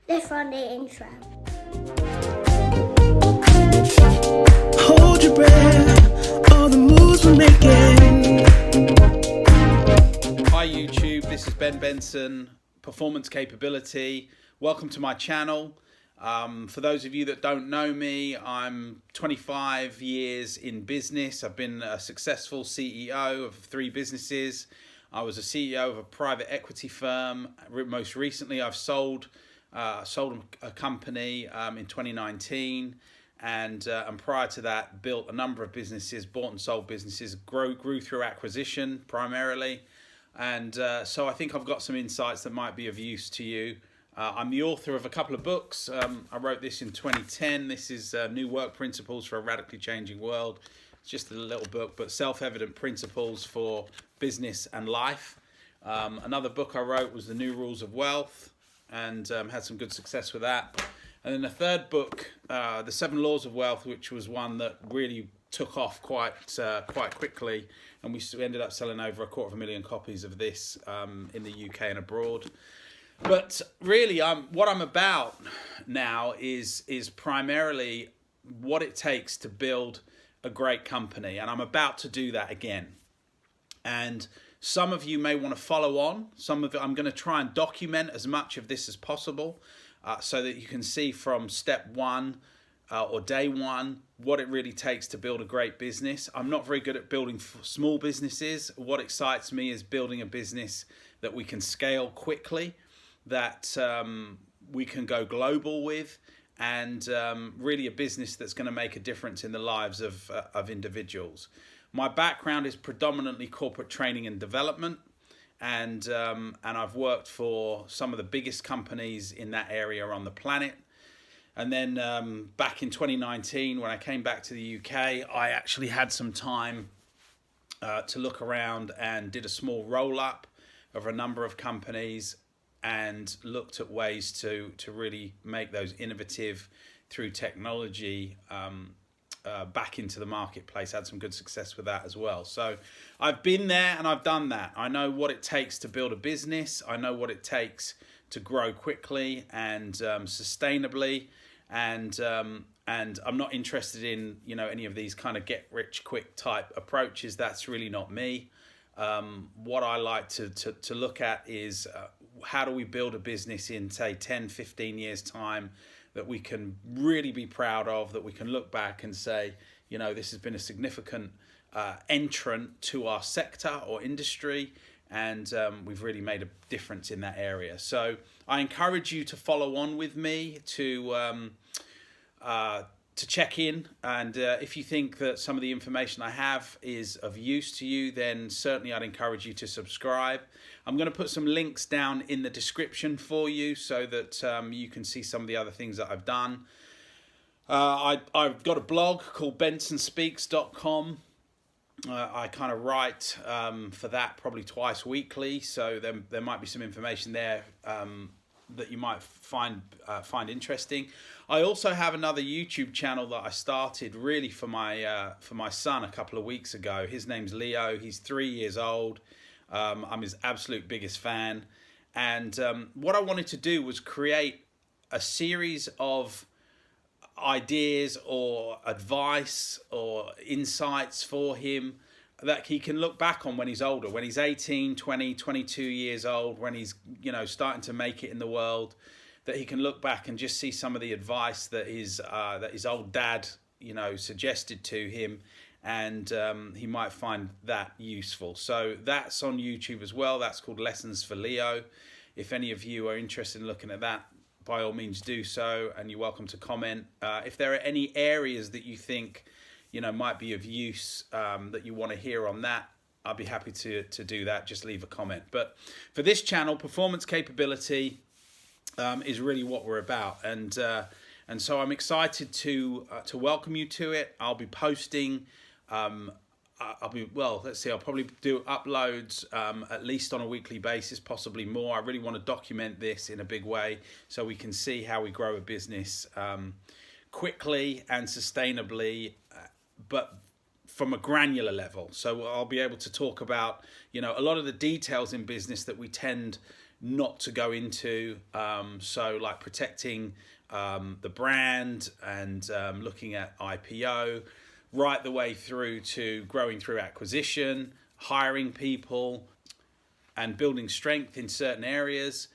Let's run the intro. Hold your breath, all the moves we're making. Hi YouTube, this is Benson, Performance Capability. Welcome to my channel. For those of you that don't know me, I'm 25 years in business. I've been a successful CEO of 3 businesses. I was a CEO of a private equity firm. Most recently, I've sold a company in 2019. And prior to that, built a number of businesses, bought and sold businesses, grew through acquisition primarily. And so I think I've got some insights that might be of use to you. I'm the author of a couple of books. I wrote this in 2010. This is New Work Principles for a Radically Changing World. It's just a little book, but self-evident principles for business and life. Another book I wrote was The New Rules of Wealth, and had some good success with that. And then the third book, The 7 Laws of Wealth, which was one that really took off quite quickly, and we ended up selling over 250,000 copies of this in the UK and abroad. But really, what I'm about now is primarily what it takes to build a great company, and I'm about to do that again. And some of you may want to follow on. Some of it, I'm going to try and document as much of this as possible, so that you can see from step one or day one what it really takes to build a great business. I'm not very good at building small businesses. What excites me is building a business that we can scale quickly, that we can go global with, and really a business that's going to make a difference in the lives of individuals. My background is predominantly corporate training and development, and I've worked for some of the biggest companies in that area on the planet. And then back in 2019, when I came back to the UK, I actually had some time to look around and did a small roll-up of a number of companies and looked at ways to really make those innovative through technology back into the marketplace. Had some good success with that as well. So I've been there and I've done that. I know what it takes to build a business. I know what it takes to grow quickly and sustainably. And I'm not interested in any of these kind of get rich quick type approaches. That's really not me. What I like to look at is how do we build a business in, say, 10, 15 years time that we can really be proud of, that we can look back and say, this has been a significant entrant to our sector or industry, and we've really made a difference in that area. So I encourage you to follow on with me to check in, and if you think that some of the information I have is of use to you, then certainly I'd encourage you to subscribe. I'm going to put some links down in the description for you so that you can see some of the other things that I've done. I've got a blog called bensonspeaks.com. I kind of write for that probably twice weekly, so there might be some information there that you might find interesting. I also have another YouTube channel that I started really for my son a couple of weeks ago. His name's Leo. He's 3 years old. I'm his absolute biggest fan. And what I wanted to do was create a series of ideas or advice or insights for him that he can look back on when he's older, when he's 18, 20, 22 years old, when he's starting to make it in the world, that he can look back and just see some of the advice that his old dad suggested to him, and he might find that useful. So that's on YouTube as well. That's called Lessons for Leo. If any of you are interested in looking at that, by all means do so, and you're welcome to comment. If there are any areas that you think might be of use that you want to hear on that, I'll be happy to do that. Just leave a comment. But for this channel, performance capability is really what we're about, and so I'm excited to welcome you to it. I'll be posting. I'll probably do uploads at least on a weekly basis, possibly more. I really want to document this in a big way so we can see how we grow a business quickly and sustainably, but from a granular level. So I'll be able to talk about, a lot of the details in business that we tend not to go into. So like protecting the brand and looking at IPO, right the way through to growing through acquisition, hiring people, and building strength in certain areas.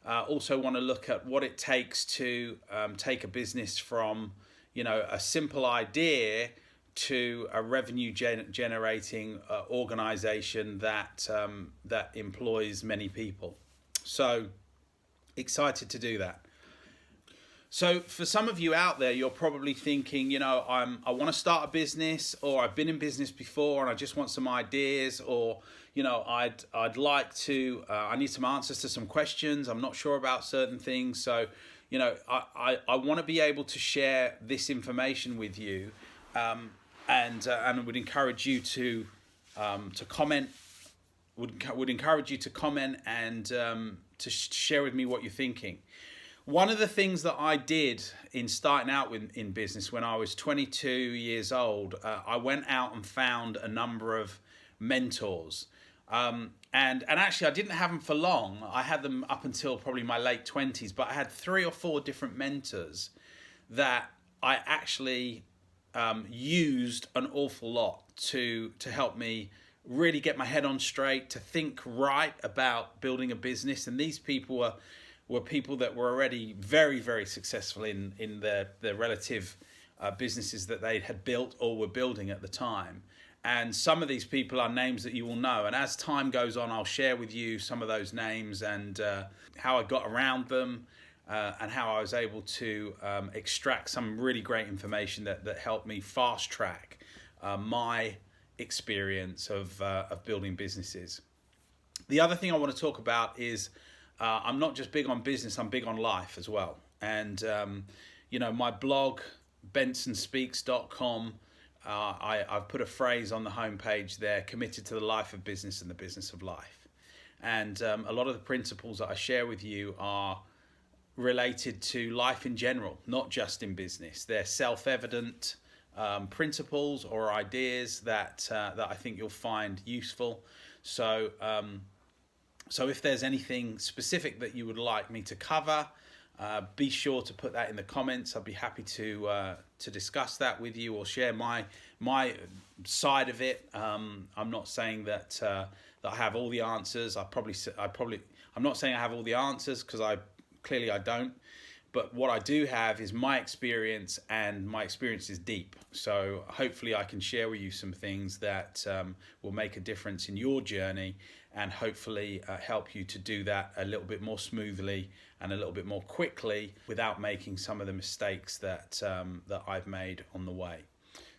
Also want to look at what it takes to take a business from, a simple idea to a revenue generating organization that employs many people. So excited to do that. So for some of you out there, you're probably thinking, I want to start a business, or I've been in business before and I just want some ideas, or I'd like to I need some answers to some questions. I'm not sure about certain things. So I want to be able to share this information with you, and would encourage you to comment. Would encourage you to comment and to share with me what you're thinking. One of the things that I did in starting out in business when I was 22 years old, I went out and found a number of mentors. And actually, I didn't have them for long. I had them up until probably my late 20s, but I had 3 or 4 different mentors that I actually used an awful lot to help me really get my head on straight, to think right about building a business. And these people were people that were already very, very successful in their relative businesses that they had built or were building at the time. And some of these people are names that you will know. And as time goes on, I'll share with you some of those names and how I got around them, and how I was able to extract some really great information that helped me fast track my experience of building businesses. The other thing I want to talk about is I'm not just big on business, I'm big on life as well. And, my blog, bensonspeaks.com, I've put a phrase on the homepage there: committed to the life of business and the business of life. And a lot of the principles that I share with you are related to life in general, not just in business. They're self-evident principles or ideas that I think you'll find useful. So if there's anything specific that you would like me to cover, be sure to put that in the comments. I'll be happy to discuss that with you or share my side of it. I'm not saying that I have all the answers. I'm not saying I have all the answers, because I don't. But what I do have is my experience, and my experience is deep. So hopefully I can share with you some things that will make a difference in your journey, and hopefully help you to do that a little bit more smoothly and a little bit more quickly without making some of the mistakes that I've made on the way.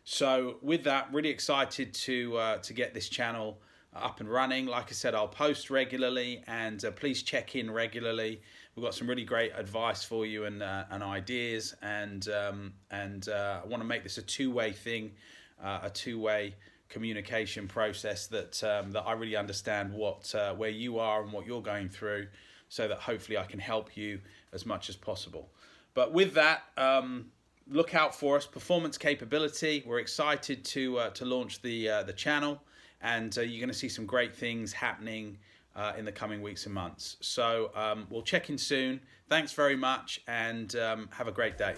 So with that, really excited to get this channel up and running. Like I said, I'll post regularly, and please check in regularly. We've got some really great advice for you and ideas, and I want to make this a two-way thing, a two-way communication process that I really understand where you are and what you're going through, so that hopefully I can help you as much as possible. But with that, look out for us, Performance Capability. We're excited to launch the channel, and you're going to see some great things happening in the coming weeks and months. So we'll check in soon. Thanks very much, and have a great day.